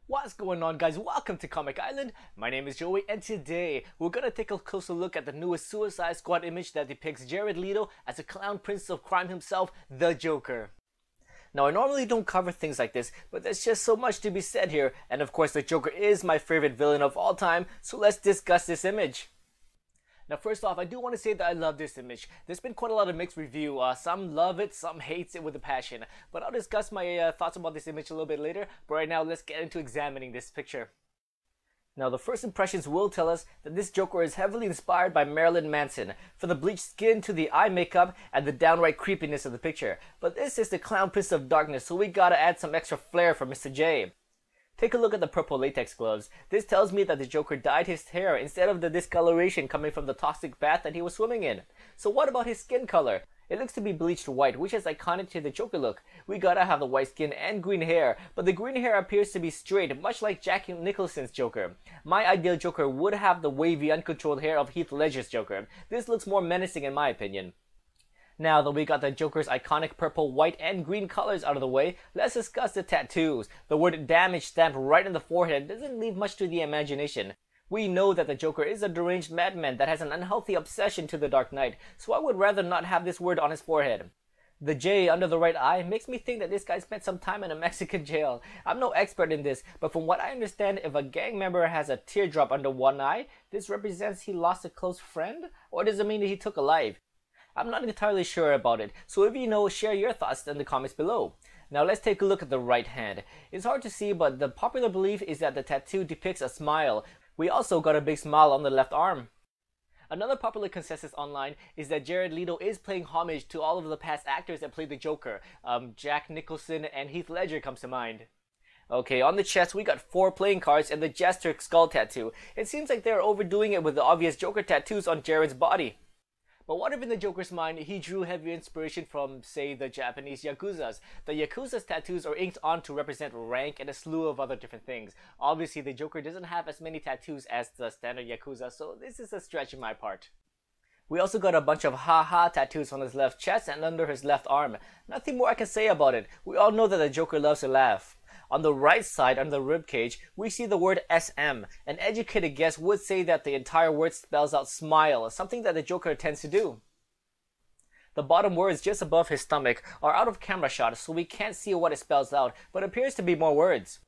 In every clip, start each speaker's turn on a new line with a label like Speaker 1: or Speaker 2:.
Speaker 1: What's going on, guys? Welcome to Comic Island. My name is Joey, and today we're gonna take a closer look at the newest Suicide Squad image that depicts Jared Leto as a clown prince of crime himself, the Joker. Now, I normally don't cover things like this, but there's just so much to be said here, and of course the Joker is my favorite villain of all time, so let's discuss this image. Now, first off, I do want to say that I love this image. There's been quite a lot of mixed review. Some love it, some hates it with a passion. But I'll discuss my thoughts about this image a little bit later. But right now, let's get into examining this picture. Now, the first impressions will tell us that this Joker is heavily inspired by Marilyn Manson, from the bleached skin to the eye makeup and the downright creepiness of the picture. But this is the Clown Prince of Darkness, so we gotta add some extra flair for Mr. J. Take a look at the purple latex gloves. This tells me that the Joker dyed his hair instead of the discoloration coming from the toxic bath that he was swimming in. So what about his skin color? It looks to be bleached white, which is iconic to the Joker look. We gotta have the white skin and green hair, but the green hair appears to be straight, much like Jack Nicholson's Joker. My ideal Joker would have the wavy, uncontrolled hair of Heath Ledger's Joker. This looks more menacing in my opinion. Now that we got the Joker's iconic purple, white, and green colors out of the way, let's discuss the tattoos. The word damage stamped right in the forehead doesn't leave much to the imagination. We know that the Joker is a deranged madman that has an unhealthy obsession to the Dark Knight, so I would rather not have this word on his forehead. The J under the right eye makes me think that this guy spent some time in a Mexican jail. I'm no expert in this, but from what I understand, if a gang member has a teardrop under one eye, this represents he lost a close friend? Or does it mean that he took a life? I'm not entirely sure about it, so if you know, share your thoughts in the comments below. Now let's take a look at the right hand. It's hard to see, but the popular belief is that the tattoo depicts a smile. We also got a big smile on the left arm. Another popular consensus online is that Jared Leto is paying homage to all of the past actors that played the Joker. Jack Nicholson and Heath Ledger comes to mind. Okay, on the chest we got 4 playing cards and the Jester skull tattoo. It seems like they're overdoing it with the obvious Joker tattoos on Jared's body. But what if in the Joker's mind, he drew heavy inspiration from, say, the Japanese Yakuzas? The Yakuza's tattoos are inked on to represent rank and a slew of other different things. Obviously, the Joker doesn't have as many tattoos as the standard Yakuza, so this is a stretch in my part. We also got a bunch of ha-ha tattoos on his left chest and under his left arm. Nothing more I can say about it. We all know that the Joker loves to laugh. On the right side, under the ribcage, we see the word SM. An educated guess would say that the entire word spells out smile, something that the Joker tends to do. The bottom words just above his stomach are out of camera shot, so we can't see what it spells out, but appears to be more words.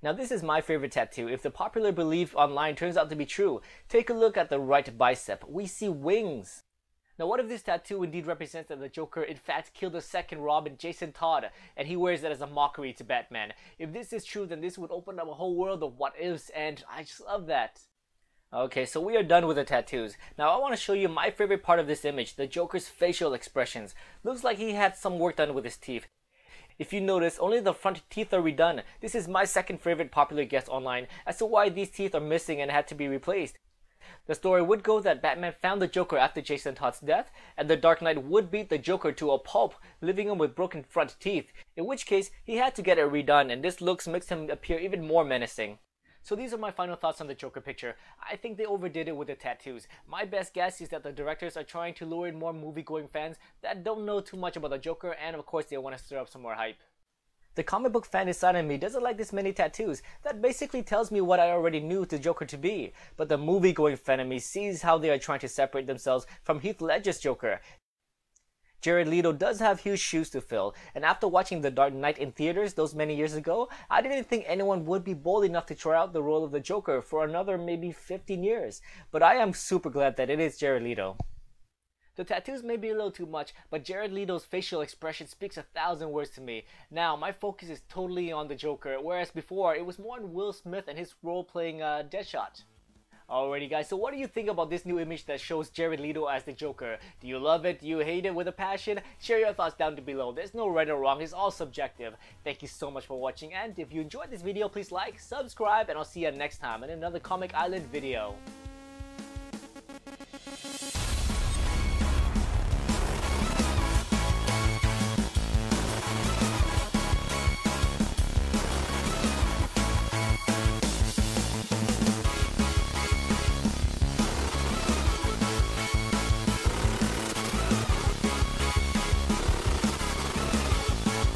Speaker 1: Now this is my favorite tattoo. If the popular belief online turns out to be true, take a look at the right bicep. We see wings. Now what if this tattoo indeed represents that the Joker in fact killed the second Robin, Jason Todd, and he wears it as a mockery to Batman? If this is true, then this would open up a whole world of what ifs, and I just love that. Okay, so we are done with the tattoos. Now I want to show you my favorite part of this image, the Joker's facial expressions. Looks like he had some work done with his teeth. If you notice, only the front teeth are redone. This is my second favorite popular guess online as to why these teeth are missing and had to be replaced. The story would go that Batman found the Joker after Jason Todd's death, and the Dark Knight would beat the Joker to a pulp, leaving him with broken front teeth, in which case he had to get it redone, and this looks makes him appear even more menacing. So these are my final thoughts on the Joker picture. I think they overdid it with the tattoos. My best guess is that the directors are trying to lure in more movie-going fans that don't know too much about the Joker, and of course they want to stir up some more hype. The comic book fan inside of me doesn't like this many tattoos. That basically tells me what I already knew the Joker to be. But the movie-going fan of me sees how they are trying to separate themselves from Heath Ledger's Joker. Jared Leto does have huge shoes to fill, and after watching The Dark Knight in theaters those many years ago, I didn't think anyone would be bold enough to try out the role of the Joker for another maybe 15 years. But I am super glad that it is Jared Leto. The tattoos may be a little too much, but Jared Leto's facial expression speaks 1,000 words to me. Now, my focus is totally on the Joker, whereas before, it was more on Will Smith and his role playing Deadshot. Alrighty guys, so what do you think about this new image that shows Jared Leto as the Joker? Do you love it? Do you hate it with a passion? Share your thoughts down below. There's no right or wrong, it's all subjective. Thank you so much for watching, and if you enjoyed this video, please like, subscribe, and I'll see you next time in another Comic Island video.